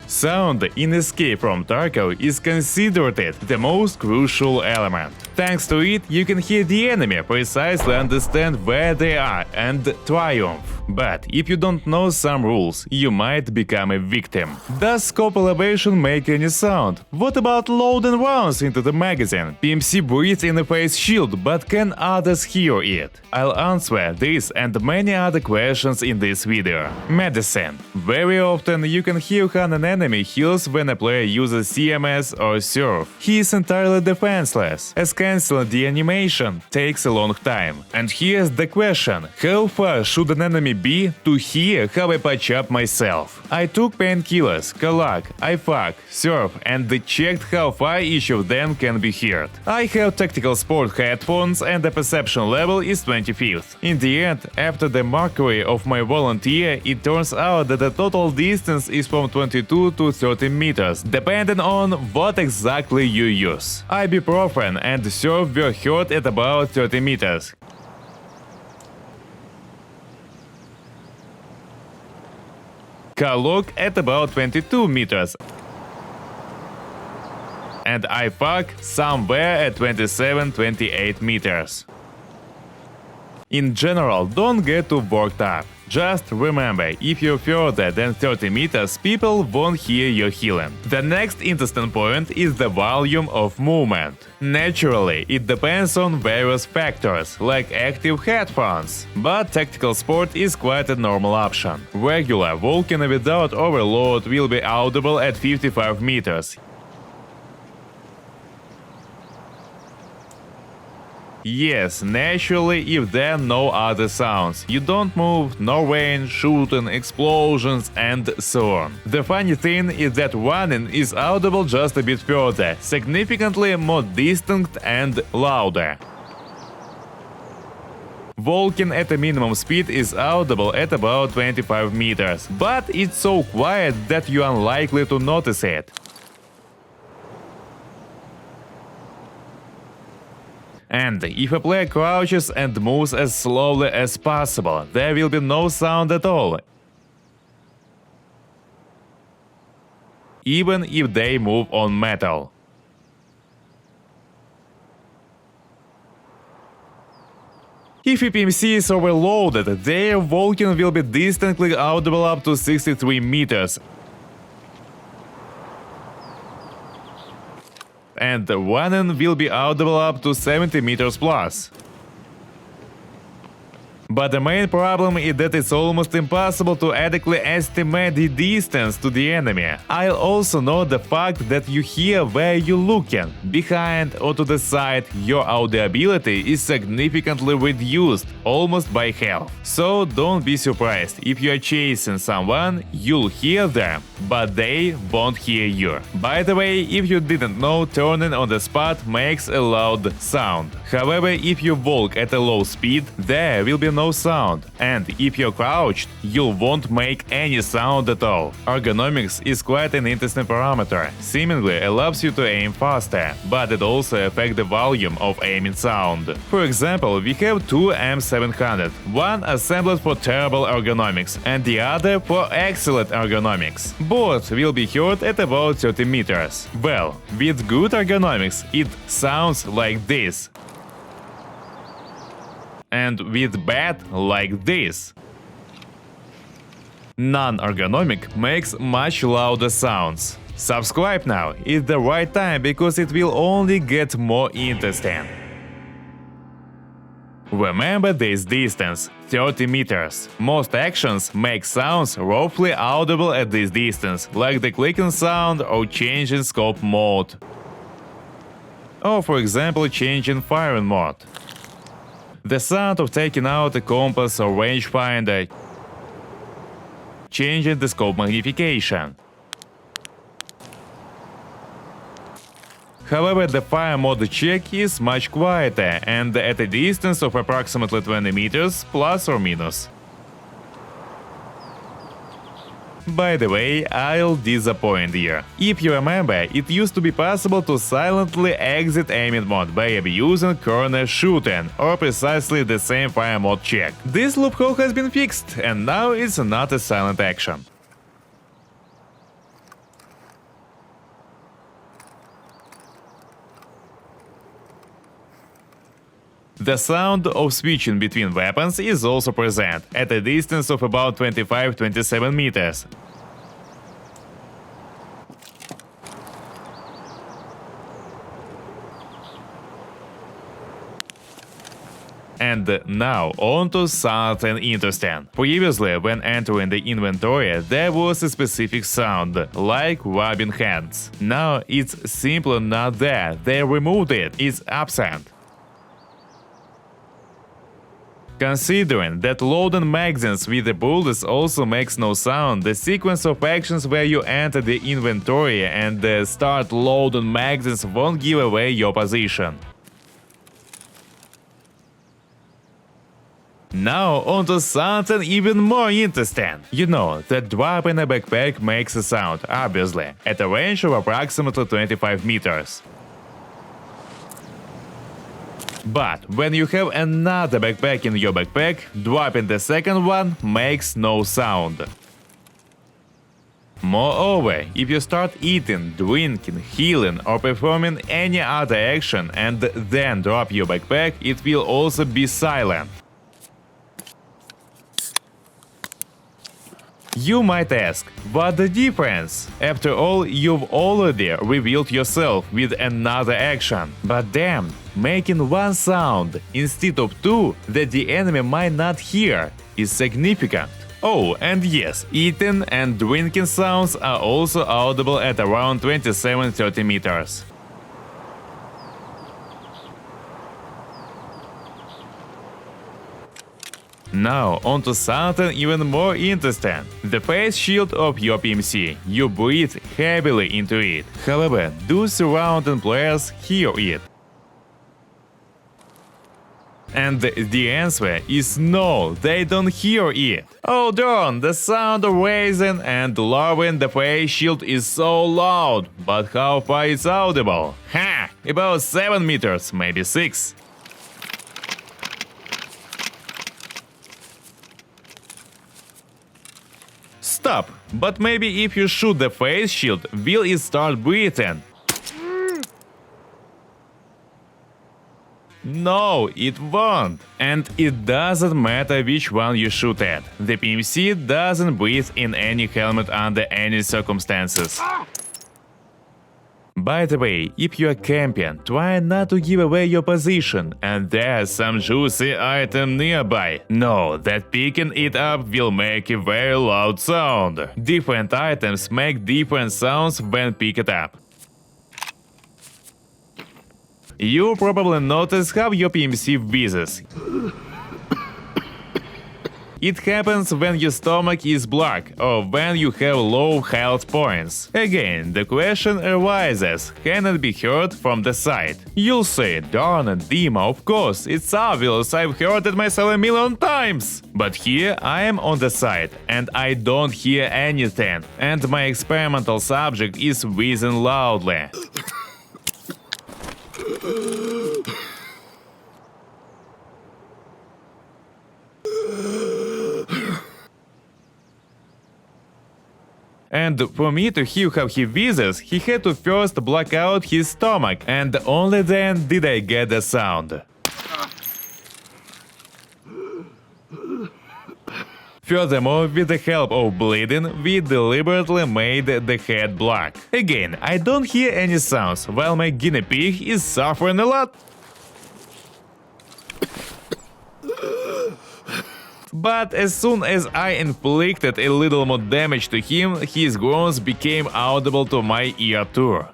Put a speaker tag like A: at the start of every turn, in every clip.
A: Sound in Escape from Tarkov is considered the most crucial element. Thanks to it, you can hear the enemy, precisely understand where they are, and triumph. But if you don't know some rules, you might become a victim. Does scope elevation make any sound? What about loading rounds into the magazine? PMC breathes in a face shield, but can others hear it? I'll answer this and many other questions in this video. Medicine. Very often you can hear how an enemy heals when a player uses CMS or Surf. He is entirely defenseless, as canceling the animation takes a long time. And here's the question: how far should an enemy be to hear how I patch up myself? I took painkillers, Kalak, IFAK, Surf, and checked how far each of them can be heard. I have tactical sport headphones and the perception level is 25th. In the end, after the mockery of my volunteer, it turns out that the total distance is from 22 to 30 meters, depending on what exactly you use. Ibuprofen and Surf were heard at about 30 meters. Kaluk at about 22 meters. And IFAK somewhere at 27-28 meters. In general, don't get too worked up. Just remember, if you're further than 30 meters, people won't hear your healing. The next interesting point is the volume of movement. Naturally, it depends on various factors, like active headphones, but tactical sport is quite a normal option. Regular walking without overload will be audible at 55 meters. Yes, naturally, if there are no other sounds. You don't move, no rain, shooting, explosions, and so on. The funny thing is that running is audible just a bit further, significantly more distinct and louder. Walking at a minimum speed is audible at about 25 meters, but it's so quiet that you're unlikely to notice it. And if a player crouches and moves as slowly as possible, there will be no sound at all, even if they move on metal. If a PMC is overloaded, their walking will be distinctly audible up to 63 meters. And running will be audible up to 70 meters plus. But the main problem is that it's almost impossible to adequately estimate the distance to the enemy. I'll also note the fact that you hear where you're looking. Behind or to the side, your audibility is significantly reduced, almost by half. So don't be surprised if you're chasing someone, you'll hear them, but they won't hear you. By the way, if you didn't know, turning on the spot makes a loud sound. However, if you walk at a low speed, there will be no sound, and if you're crouched, you won't make any sound at all. Ergonomics is quite an interesting parameter. Seemingly allows you to aim faster, but it also affects the volume of aiming sound. For example, we have two M700, one assembled for terrible ergonomics and the other for excellent ergonomics. Both will be heard at about 30 meters. Well, with good ergonomics, it sounds like this. And with bad, like this. Non-ergonomic makes much louder sounds. Subscribe now, it's the right time because it will only get more interesting. Remember this distance, 30 meters. Most actions make sounds roughly audible at this distance, like the clicking sound or changing scope mode. Or for example, changing firing mode. The sound of taking out a compass or rangefinder, changing the scope magnification. However, the fire mode check is much quieter and at a distance of approximately 20 meters, plus or minus. By the way, I'll disappoint you. If you remember, it used to be possible to silently exit aiming mode by abusing corner shooting, or precisely the same fire mode check. This loophole has been fixed, and now it's not a silent action. The sound of switching between weapons is also present, at a distance of about 25-27 meters. And now on to something interesting. Previously, when entering the inventory, there was a specific sound, like rubbing hands. Now it's simply not there, they removed it, it's absent. Considering that loading magazines with the bullets also makes no sound, the sequence of actions where you enter the inventory and start loading magazines won't give away your position. Now onto something even more interesting. You know that dropping a backpack makes a sound, obviously, at a range of approximately 25 meters. But when you have another backpack in your backpack, dropping the second one makes no sound. Moreover, if you start eating, drinking, healing or performing any other action and then drop your backpack, it will also be silent. You might ask, what the difference? After all, you've already revealed yourself with another action. But damn, making one sound instead of two that the enemy might not hear is significant. Oh, and yes, eating and drinking sounds are also audible at around 27-30 meters. Now onto something even more interesting. The face shield of your PMC. You breathe heavily into it. However, do surrounding players hear it? And the answer is no, they don't hear it. Oh darn, the sound of raising and lowering the face shield is so loud, but how far it's audible? Ha! About 7 meters, maybe 6. Stop, but maybe if you shoot the face shield, will it start breathing? No, it won't. And it doesn't matter which one you shoot at. The PMC doesn't breathe in any helmet under any circumstances. By the way, if you are camping, try not to give away your position, and there's some juicy item nearby. Know that picking it up will make a very loud sound. Different items make different sounds when picked up. You probably noticed how your PMC wheezes. It happens when your stomach is black or when you have low health points. Again, the question arises, can it be heard from the side? You'll say, darn it, Dima, of course, it's obvious, I've heard it myself a million times. But here I am on the side, and I don't hear anything, and my experimental subject is wheezing loudly. And for me to hear how he wheezes, he had to first block out his stomach, and only then did I get the sound. Furthermore, with the help of bleeding, we deliberately made the head black. Again, I don't hear any sounds, while my guinea pig is suffering a lot. But as soon as I inflicted a little more damage to him, his groans became audible to my ear too.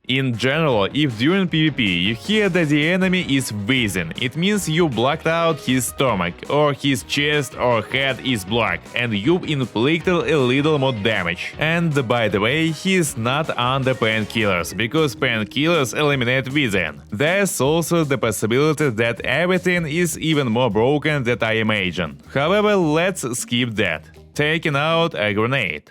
A: In general, if during PvP you hear that the enemy is wheezing, it means you blocked out his stomach, or his chest or head is black, and you've inflicted a little more damage. And by the way, he's not under painkillers, because painkillers eliminate wheezing. There's also the possibility that everything is even more broken than I imagine. However, let's skip that. Taking out a grenade.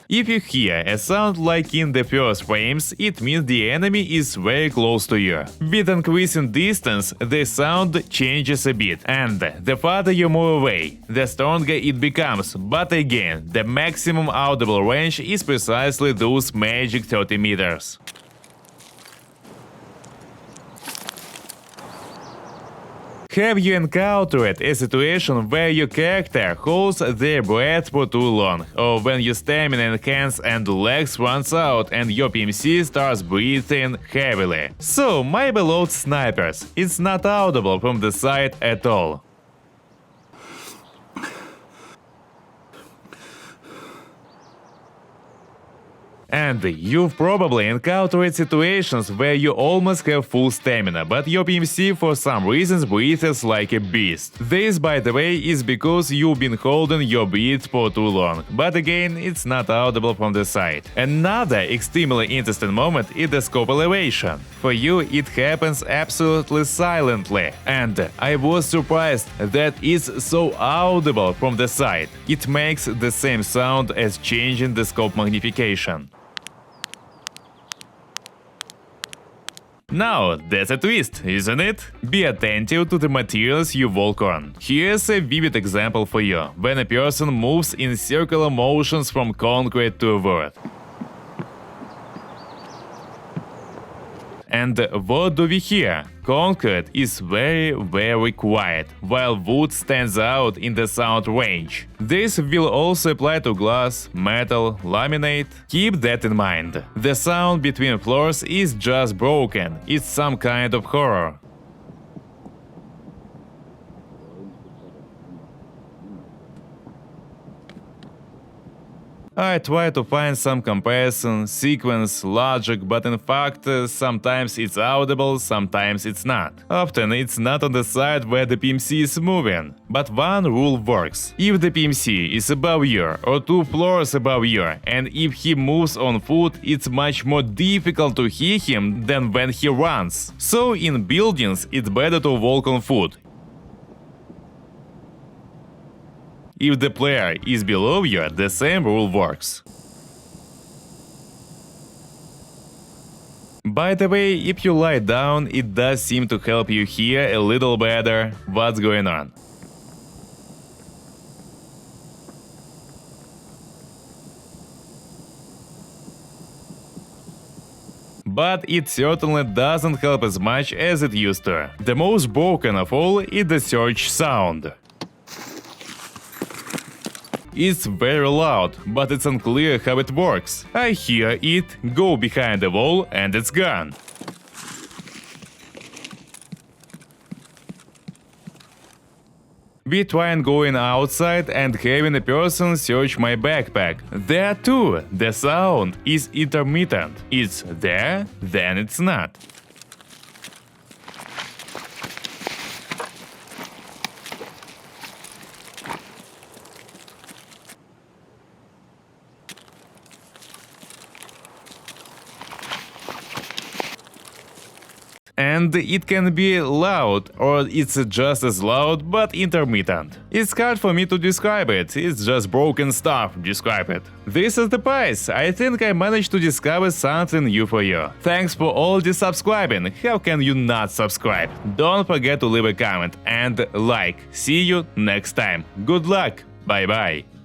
A: If you hear a sound like in the first frames, it means the enemy is very close to you. With increasing distance, the sound changes a bit, and the farther you move away, the stronger it becomes, but again, the maximum audible range is precisely those magic 30 meters. Have you encountered a situation where your character holds their breath for too long, or when your stamina enhances and legs runs out and your PMC starts breathing heavily? So, my beloved snipers, it's not audible from the side at all. And you've probably encountered situations where you almost have full stamina, but your PMC for some reasons breathes like a beast. This, by the way, is because you've been holding your breath for too long, but again, it's not audible from the side. Another extremely interesting moment is the scope elevation. For you, it happens absolutely silently, and I was surprised that it's so audible from the side. It makes the same sound as changing the scope magnification. Now, that's a twist, isn't it? Be attentive to the materials you walk on. Here's a vivid example for you, when a person moves in circular motions from concrete to wood. And what do we hear? Concrete is very quiet, while wood stands out in the sound range. This will also apply to glass, metal, laminate. Keep that in mind. The sound between floors is just broken, it's some kind of horror. I try to find some comparison, sequence, logic, but in fact, sometimes it's audible, sometimes it's not. Often it's not on the side where the PMC is moving. But one rule works. If the PMC is above you or 2 floors above you, and if he moves on foot, it's much more difficult to hear him than when he runs. So in buildings, it's better to walk on foot. If the player is below you, the same rule works. By the way, if you lie down, it does seem to help you hear a little better what's going on. But it certainly doesn't help as much as it used to. The most broken of all is the search sound. It's very loud, but it's unclear how it works. I hear it, go behind the wall, and it's gone. We tried going outside and having a person search my backpack. There too, the sound is intermittent. It's there, then it's not. And it can be loud, or it's just as loud but intermittent. It's hard for me to describe it, it's just broken stuff, describe it. This is the price, I think I managed to discover something new for you. Thanks for all the subscribing, how can you not subscribe? Don't forget to leave a comment and like. See you next time. Good luck, bye bye.